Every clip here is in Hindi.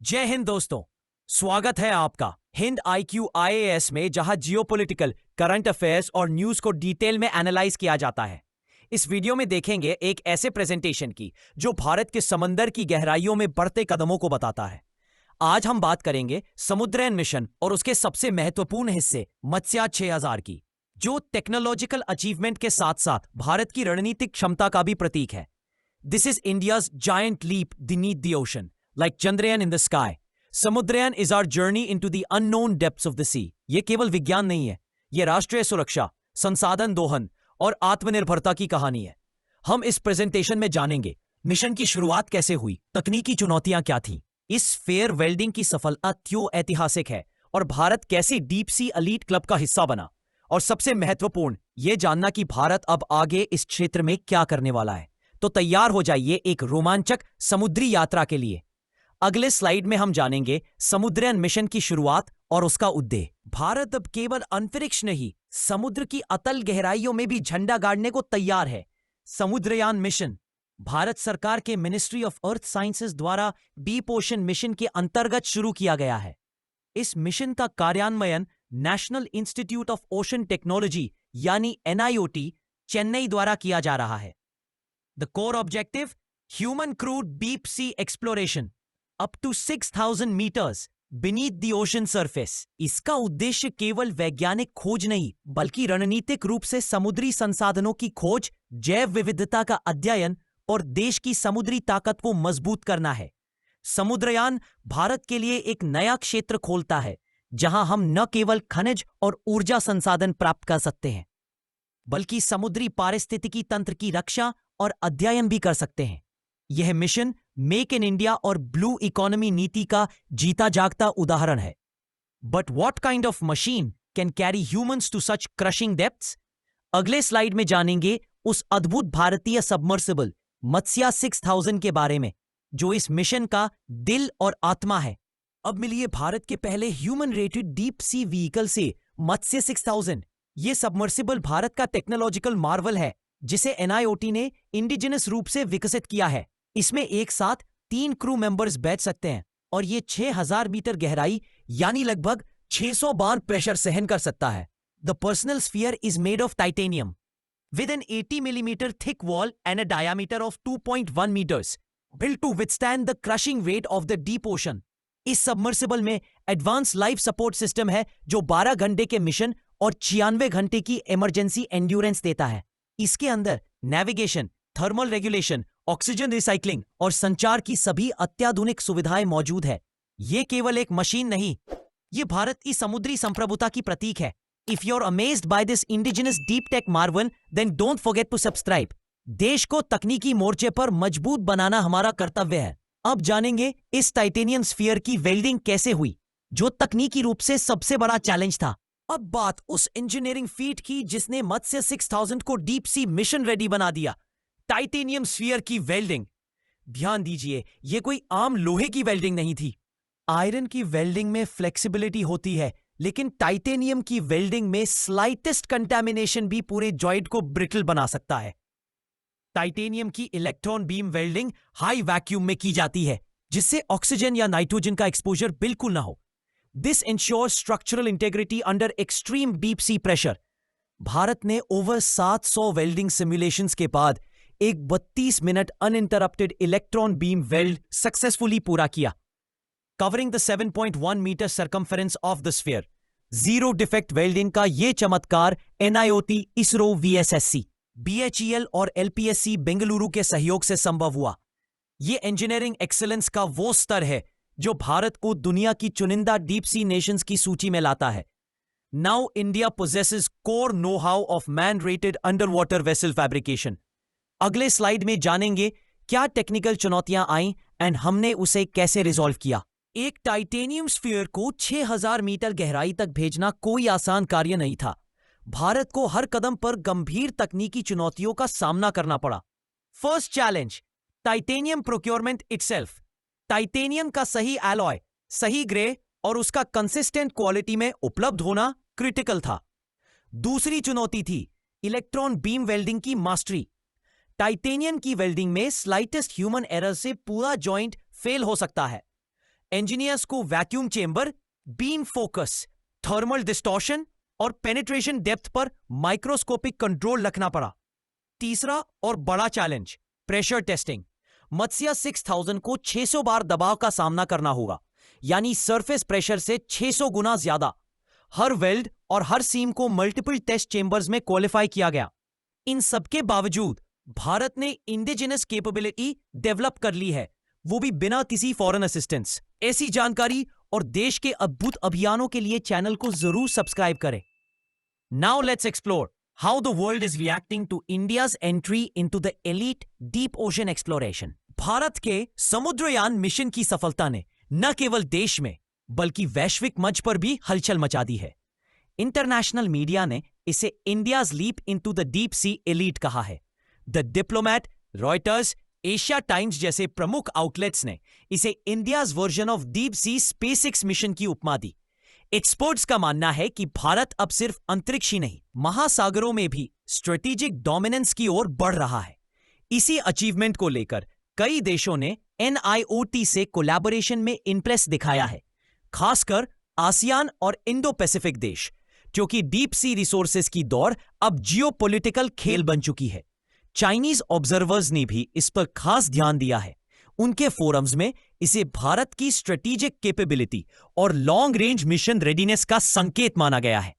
जय हिंद दोस्तों। स्वागत है आपका हिंद IQ IAS में, जहां जियोपॉलिटिकल, करंट अफेयर्स और न्यूज को डिटेल में एनालाइज किया जाता है। इस वीडियो में देखेंगे एक ऐसे प्रेजेंटेशन की जो भारत के समंदर की गहराइयों में बढ़ते कदमों को बताता है। आज हम बात करेंगे समुद्रयान मिशन और उसके सबसे महत्वपूर्ण हिस्से मत्स्यार 6000 की, जो टेक्नोलॉजिकल अचीवमेंट के साथ साथ भारत की रणनीतिक क्षमता का भी प्रतीक है। This is India's giant leap beneath the ocean, like Chandrayaan in the sky. Samudrayaan is our journey into the unknown depths of the sea. ये केवल विज्ञान नहीं है, ये राष्ट्रीय सुरक्षा, संसाधन दोहन और आत्मनिर्भरता की कहानी है। हम इस प्रेजेंटेशन में जानेंगे मिशन की शुरुआत कैसे हुई, तकनीकी चुनौतियां क्या थीं, इस फेयर वेल्डिंग की सफलता क्यों ऐतिहासिक है और भारत कैसे डीप सी एलीट क्लब का हिस्सा बना, और सबसे महत्वपूर्ण यह जानना कि भारत अब आगे इस क्षेत्र में क्या करने वाला है। तो तैयार हो जाइए एक रोमांचक समुद्री यात्रा के लिए। अगले स्लाइड में हम जानेंगे समुद्रयान मिशन की शुरुआत और उसका उद्देश्य। भारत अब केवल अंतरिक्ष नहीं, समुद्र की अतल गहराइयों में भी झंडा गाड़ने को तैयार है। समुद्रयान मिशन भारत सरकार के मिनिस्ट्री ऑफ अर्थ साइंसेज द्वारा डीप ओशन मिशन के अंतर्गत शुरू किया गया है। इस मिशन का कार्यान्वयन national institute of ocean technology यानी NIOT चेन्नई द्वारा किया जा रहा है। The core objective: human crewed deep sea exploration up to 6,000 meters beneath the ocean surface. इसका उद्देश्य केवल वैज्ञानिक खोज नहीं, बल्कि रणनीतिक रूप से समुद्री संसाधनों की खोज, जैव विविधता का अध्ययन और देश की समुद्री ताकत को मजबूत करना है। समुद्रयान भारत के लिए एक नया क्षेत्र खोलता है, जहां हम न केवल खनिज और ऊर्जा संसाधन प्राप्त कर सकते हैं, बल्कि समुद्री पारिस्थितिकी तंत्र की रक्षा और अध्ययन भी कर सकते हैं। यह मिशन मेक इन इंडिया और ब्लू इकोनॉमी नीति का जीता जागता उदाहरण है। But what kind of machine can carry humans to such crushing depths? अगले स्लाइड में जानेंगे उस अद्भुत भारतीय सबमर्सिबल मत्स्या 6000 के बारे में, जो इस मिशन का दिल और आत्मा है। अब मिलिए भारत के पहले human rated deep sea vehicle से, मत्स्य 6000। यह सबमर्सिबल भारत का टेक्नोलॉजिकल मार्वल है, जिसे NIOT ने इंडिजिनस रूप से विकसित किया है। इसमें एक साथ 3 क्रू मेंबर्स बैठ सकते हैं और ये 6000 मीटर गहराई यानी लगभग 600 बार प्रेशर सहन कर सकता है। The personal sphere is made of titanium with an 80 millimetre thick wall and a diameter of 2.1 metres, built to withstand the crushing weight of the deep ocean. इस सबमर्सिबल में एडवांस लाइफ सपोर्ट सिस्टम है, जो 12 घंटे के मिशन और 96 घंटे की इमरजेंसी एंड्योरेंस देता है। इसके अंदर navigation, thermal regulation, oxygen recycling और संचार की सभी अत्याधुनिक सुविधाएं मौजूद है। यह केवल एक मशीन नहीं, यह भारत की समुद्री संप्रभुता की प्रतीक है। If you are amazed by this indigenous deep tech marvel, then don't forget to subscribe. देश को तकनीकी मोर्चे पर मजबूत बनाना हमारा कर्तव्य है। अब जानेंगे इस टाइटेनियम स्फीयर की वेल्डिंग कैसे हुई, जो तकनीकी रूप से सबसे बड़ा चैलेंज था। अब बात उस इंजीनियरिंग फीट की जिसने मत्स्य 6000 को डीप सी मिशन रेडी बना दिया, टाइटेनियम स्फीयर की वेल्डिंग। ध्यान दीजिए, यह कोई आम लोहे की वेल्डिंग नहीं थी। आयरन की वेल्डिंग में फ्लेक्सिबिलिटी होती है, लेकिन टाइटेनियम की वेल्डिंग में स्लाइटेस्ट कंटैमिनेशन भी पूरे जॉइंट को ब्रिटल बना सकता है। टाइटेनियम की electron beam welding high vacuum में की जाती है, जिससे ऑक्सीजन या नाइट्रोजन का एक्सपोजर बिल्कुल ना हो। This ensures structural integrity under extreme deep sea pressure. Bharat ने ओवर 700 वेल्डिंग सिमुलेशंस के बाद एक 32 minute uninterrupted electron beam weld successfully पूरा किया, covering the 7.1 metre circumference of the sphere. Zero defect welding का यह चमत्कार NIOT, इसरो, VSSC, BHEL और LPSC बेंगलुरु के सहयोग से संभव हुआ। यह इंजीनियरिंग एक्सीलेंस का वो स्तर है जो भारत को दुनिया की चुनिंदा डीप सी नेशंस की सूची में लाता है। Now India possesses core know how of man rated under water vessel fabrication. अगले स्लाइड में जानेंगे क्या टेक्निकल चुनौतियां आईं एंड हमने उसे कैसे रिजॉल्व किया। एक टाइटेनियम स्फीयर को 6000 मीटर गहराई तक भेजना कोई आसान कार्य नहीं था। भारत को हर कदम पर गंभीर तकनीकी चुनौतियों का सामना करना पड़ा। First challenge, titanium procurement itself. Titanium का सही एलॉय, सही ग्रे और उसका कंसिस्टेंट क्वालिटी में उपलब्ध होना क्रिटिकल था। दूसरी चुनौती थी इलेक्ट्रॉन बीम वेल्डिंग की मास्टरी। टाइटेनियम की वेल्डिंग में स्लाइटेस्ट ह्यूमन एरर से पूरा जॉइंट फेल हो सकता है। इंजीनियर्स को vacuum chamber, beam focus, thermal distortion और पेनिट्रेशन डेप्थ पर माइक्रोस्कोपिक कंट्रोल रखना पड़ा। तीसरा और बड़ा चैलेंज, प्रेशर टेस्टिंग। मत्स्या 6000 को 600 बार दबाव का सामना करना होगा, यानी सरफेस प्रेशर से 600 गुना ज्यादा। हर वेल्ड और हर सीम को मल्टीपल टेस्ट चेंबर्स में क्वालिफाई किया गया। इन सबके बावजूद भारत ने इंडिजिनस कैपेबिलिटी डेवलप कर ली है, वो भी बिना किसी फॉरेन असिस्टेंस। ऐसी जानकारी और देश के अद्भुत अभियानों के लिए चैनल को जरूर सब्सक्राइब करें। Now let's explore how the world is reacting to India's entry into the elite deep ocean exploration. Bharat के समुद्रयान मिशन की सफलता ने न केवल देश में बल्कि वैश्विक मंच पर भी हलचल मचा दी है। इंटरनेशनल मीडिया ने इसे India's leap into the deep sea elite कहा है। The Diplomat, Reuters, Asia Times जैसे प्रमुख आउटलेट्स ने इसे India's version of deep sea SpaceX mission की उपमा दी। एक्सपर्ट्स का मानना है कि भारत अब सिर्फ अंतरिक्ष ही नहीं, महासागरों में भी स्ट्रेटेजिक डोमिनेंस की ओर बढ़ रहा है। इसी अचीवमेंट को लेकर कई देशों ने NIOT से कोलैबोरेशन में इंटरेस्ट दिखाया है, खासकर आसियान और इंडो पैसिफिक देश, क्योंकि डीप सी रिसोर्सेज की दौड़ अब जियोपॉलिटिकल खेल बन चुकी है। चाइनीज ऑब्जर्वर्स ने भी इस पर खास ध्यान दिया है। उनके फोरम्स में इसे भारत की स्ट्रेटेजिक कैपेबिलिटी और लॉन्ग रेंज मिशन रेडीनेस का संकेत माना गया है।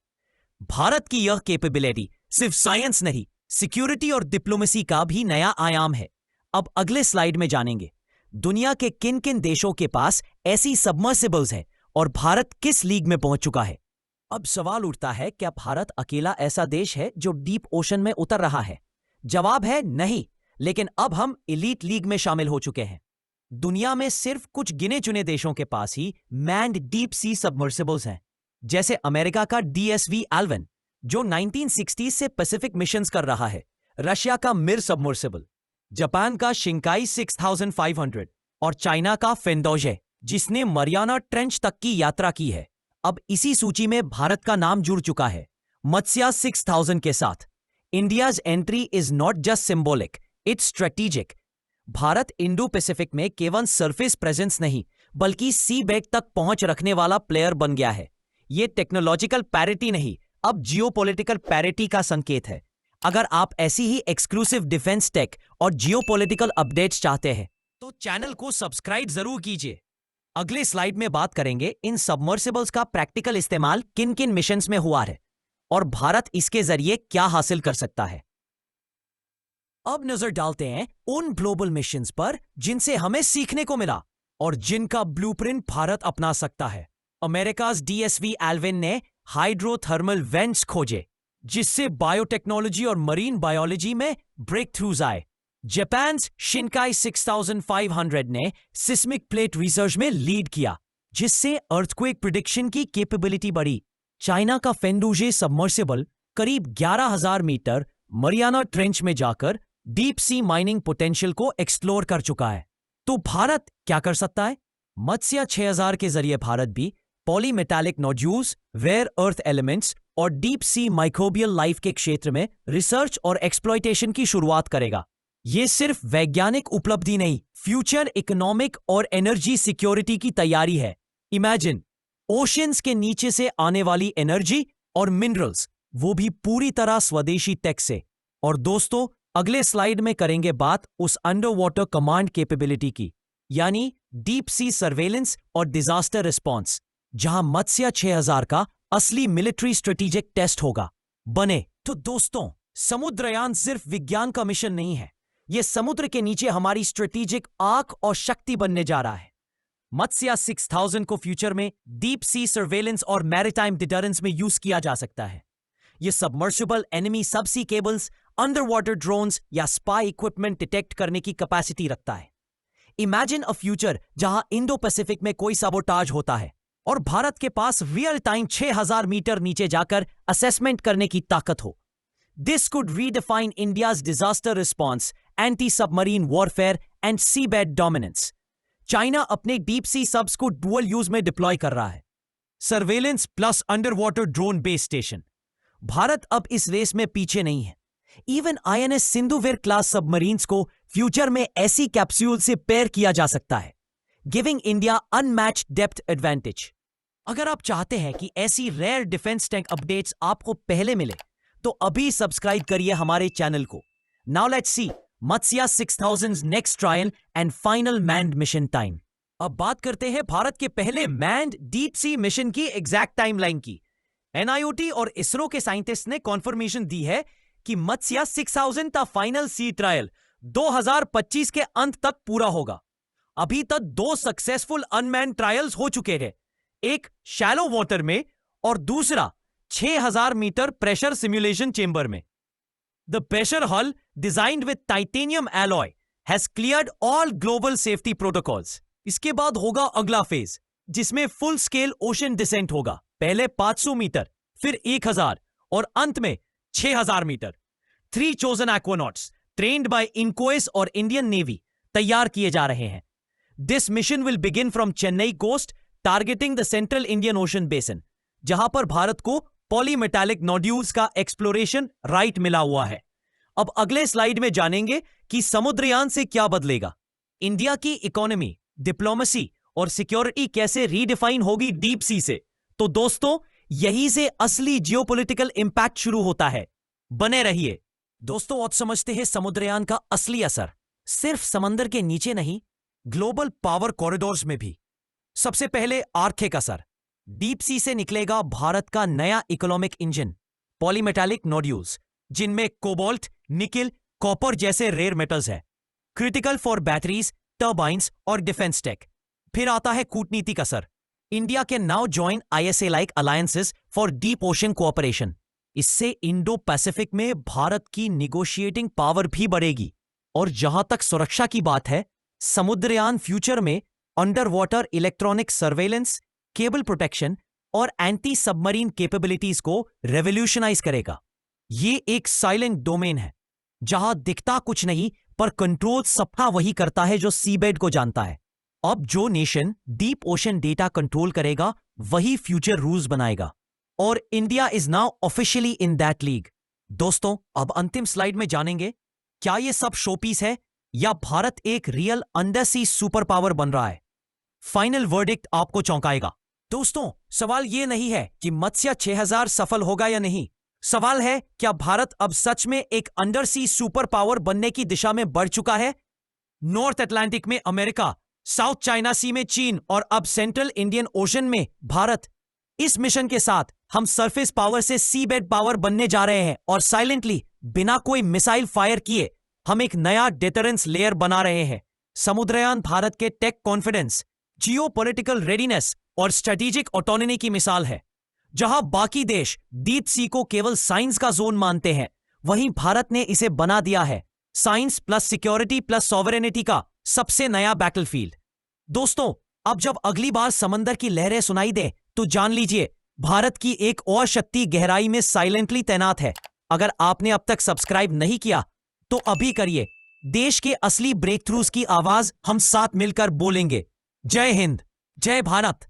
भारत की यह कैपेबिलिटी सिर्फ साइंस नहीं, सिक्योरिटी और डिप्लोमेसी का भी नया आयाम है। अब अगले स्लाइड में जानेंगे दुनिया के किन किन देशों के पास ऐसी सबमर्सिबल्स है और भारत किस लीग में पहुंच चुका है। अब सवाल उठता है, क्या भारत अकेला ऐसा देश है जो डीप ओशन में उतर रहा है? जवाब है नहीं, लेकिन अब हम एलीट लीग में शामिल हो चुके हैं। दुनिया में सिर्फ कुछ गिने चुने देशों के पास ही मैन्ड डीप सी सबमर्सिबल्स हैं, जैसे अमेरिका का DSV एल्विन जो 1960 से पैसिफिक मिशंस कर रहा है, रशिया का मिर सबमर्सिबल, जापान का शिंकाई 6500 और चाइना का फेंडोजे जिसने मरियाना ट्रेंच तक की यात्रा की है। अब इसी सूची में भारत का नाम जुड़ चुका है मत्स्या 6000 के साथ। India's entry is not just symbolic, it's strategic. Bharat Indo Pacific में केवल सरफेस प्रेजेंस नहीं बल्कि सी बेड तक पहुंच रखने वाला प्लेयर बन गया है। यह टेक्नोलॉजिकल पैरिटी नहीं, अब जियोपॉलिटिकल पैरिटी का संकेत है। अगर आप ऐसी ही एक्सक्लूसिव डिफेंस टेक और जियोपॉलिटिकल अपडेट्स चाहते हैं तो चैनल को सब्सक्राइब जरूर कीजिए। अगले स्लाइड में बात करेंगे इन सबमर्सिबल्स का प्रैक्टिकल इस्तेमाल किन किन मिशंस में हुआ है और भारत इसके जरिए क्या हासिल कर सकता है। अब नजर डालते हैं उन ग्लोबल मिशंस पर जिनसे हमें सीखने को मिला और जिनका ब्लूप्रिंट भारत अपना सकता है। अमेरिकाज DSV एल्विन ने हाइड्रोथर्मल वेंट्स खोजे जिससे बायोटेक्नोलॉजी और मरीन बायोलॉजी में ब्रेक थ्रूज आए। जापान शिंकाई 6500 ने सिस्मिक प्लेट रिसर्च में लीड किया जिससे अर्थक्वेक प्रिडिक्शन की कैपेबिलिटी बढ़ी। चाइना का फेंडोजे सबमर्सिबल करीब 11000 मीटर मरियाना ट्रेंच में जाकर डीप सी माइनिंग पोटेंशियल को एक्सप्लोर कर चुका है। तो भारत क्या कर सकता है? मत्स्या 6000 के जरिए भारत भी polymetallic nodules, rare earth elements और डीप सी माइक्रोबियल लाइफ के क्षेत्र में रिसर्च और एक्सप्लॉयटेशन की शुरुआत करेगा। यह सिर्फ वैज्ञानिक उपलब्धि नहीं, फ्यूचर इकोनॉमिक और एनर्जी सिक्योरिटी की तैयारी है। इमेजिन ओशियंस के नीचे से आने वाली एनर्जी और मिनरल्स, वो भी पूरी तरह स्वदेशी टेक से। और दोस्तों, अगले स्लाइड में करेंगे बात उस अंडर वाटर कमांड कैपेबिलिटी की, यानी डीप सी सर्वेलेंस और डिजास्टर रिस्पॉन्स, जहां मत्स्या 6000 का असली मिलिट्री स्ट्रेटेजिक टेस्ट होगा। बने तो दोस्तों, समुद्रयान सिर्फ विज्ञान का मिशन नहीं है, यह समुद्र के नीचे हमारी स्ट्रेटेजिक आंख और शक्ति बनने जा रहा है। मत्स्या 6000 को फ्यूचर में डीप सी सर्वेलेंस और मैरिटाइम डिटरेंस में यूज किया जा सकता है। यह सबमर्सिबल एनिमी सबसी केबल्स, अंडर वाटर ड्रोन्स या स्पाई इक्विपमेंट डिटेक्ट करने की कैपेसिटी रखता है। इमेजिन अ फ्यूचर जहां इंडो पैसिफिक में कोई सबोटाज होता है और भारत के पास रियल टाइम 6000 मीटर नीचे जाकर असेसमेंट करने की ताकत हो। This could redefine India's disaster response, anti submarine warfare and seabed dominance. China अपने डीप सी सबs को डुअल यूज में डिप्लॉय कर रहा है, surveillance plus under water drone base station. Bharat अब इस रेस में पीछे नहीं है। Even INS Sindhuvir class submarines को फ्यूचर में ऐसी कैप्सूल से पेयर किया जा सकता है giving India unmatched depth advantage. अगर आप चाहते हैं कि ऐसी रेयर डिफेंस टेक अपडेट्स आपको पहले मिले तो अभी सब्सक्राइब करिए हमारे चैनल को। Now let's see Matsya 6000's next trial and final manned mission time. अब बात करते हैं भारत के पहले मैन्ड डीप सी मिशन की एग्जैक्ट टाइमलाइन की। एनआईओटी और इसरो के साइंटिस्ट ने कॉन्फर्मेशन दी है कि मत्स्या 6000 का फाइनल सी ट्रायल 2025 के अंत तक पूरा होगा। अभी तक 2 सक्सेसफुल अनमैन्ड ट्रायल्स हो चुके हैं, एक शैलो वाटर में और दूसरा 6000 मीटर प्रेशर सिमुलेशन चेंबर में। द प्रेशर हल designed with titanium alloy has cleared all global safety protocols. इसके बाद होगा अगला फेज जिसमें फुल स्केल ओशन डिसेंट होगा। पहले 500 मीटर, फिर 1000 और अंत में 6000 metre. 3 chosen aquanauts trained by INCOIS और इंडियन नेवी तैयार किए जा रहे हैं। This mission will begin from Chennai coast targeting the Central Indian Ocean Basin, जहां पर भारत को पॉलीमेटालिक नोड्यूल्स का एक्सप्लोरेशन राइट मिला हुआ है। अब अगले स्लाइड में जानेंगे कि समुद्रयान से क्या बदलेगा। इंडिया की इकोनॉमी, डिप्लोमेसी और सिक्योरिटी कैसे रीडिफाइन होगी डीप सी से। तो दोस्तों, यहीं से असली जियोपॉलिटिकल इंपैक्ट शुरू होता है। बने रहिए दोस्तों। आज समझते हैं समुद्रयान का असली असर सिर्फ समंदर के नीचे नहीं, ग्लोबल पावर कॉरिडोर्स में भी। सबसे पहले आर्थिक असर। डीप सी से निकलेगा भारत का नया इकोनॉमिक इंजन, पॉलीमेटालिक नोड्यूल्स जिनमें कोबाल्ट, निकिल, कॉपर जैसे रेयर मेटल्स है, क्रिटिकल फॉर बैटरीज, टर्बाइंस और डिफेंस टेक। फिर आता है कूटनीतिक असर। India can now join ISA like alliances for deep ocean cooperation. इससे इंडो पैसिफिक में भारत की निगोशिएटिंग पावर भी बढ़ेगी। और जहां तक सुरक्षा की बात है, समुद्रयान फ्यूचर में under water electronic surveillance, cable protection और एंटी सबमरीन कैपेबिलिटीज को रेवोल्यूशनाइज करेगा। ये एक साइलेंट डोमेन है जहां दिखता कुछ नहीं पर कंट्रोल सबका वही करता है जो सीबेड को जानता है। अब जो nation deep ocean data control करेगा वही फ्यूचर रूल्स बनाएगा और India is now officially in that league. दोस्तों, अब अंतिम स्लाइड में जानेंगे क्या ये सब शोपीस है या भारत एक रियल अंडर सी सुपर पावर बन रहा है। फाइनल वर्डिक्ट आपको चौंकाएगा। दोस्तों, सवाल यह नहीं है कि मत्स्या 6000 सफल होगा या नहीं। सवाल है क्या भारत अब सच में एक अंडर सी सुपर पावर बनने की दिशा में बढ़ चुका है। नॉर्थ अटलांटिक में अमेरिका, साउथ चाइना सी में चीन और अब सेंट्रल इंडियन ओशन में भारत। इस मिशन के साथ हम सरफेस पावर से सी बेड पावर बनने जा रहे हैं और साइलेंटली, बिना कोई मिसाइल फायर किए, हम एक नया डिटरेंस लेयर बना रहे हैं। समुद्रयान भारत के टेक कॉन्फिडेंस, जियोपॉलिटिकल रेडीनेस और स्ट्रेटेजिक ऑटोनॉमी की मिसाल है। जहां बाकी देश डीप सी को केवल साइंस का जोन मानते हैं, वहीं भारत ने इसे बना दिया है science plus security plus sovereignty का सबसे नया बैटलफील्ड। दोस्तों, अब जब अगली बार समंदर की लहरें सुनाई दे तो जान लीजिए भारत की एक और शक्ति गहराई में साइलेंटली तैनात है। अगर आपने अब तक सब्सक्राइब नहीं किया तो अभी करिए। देश के असली ब्रेक थ्रूज की आवाज हम साथ मिलकर बोलेंगे। जय हिंद, जय भारत।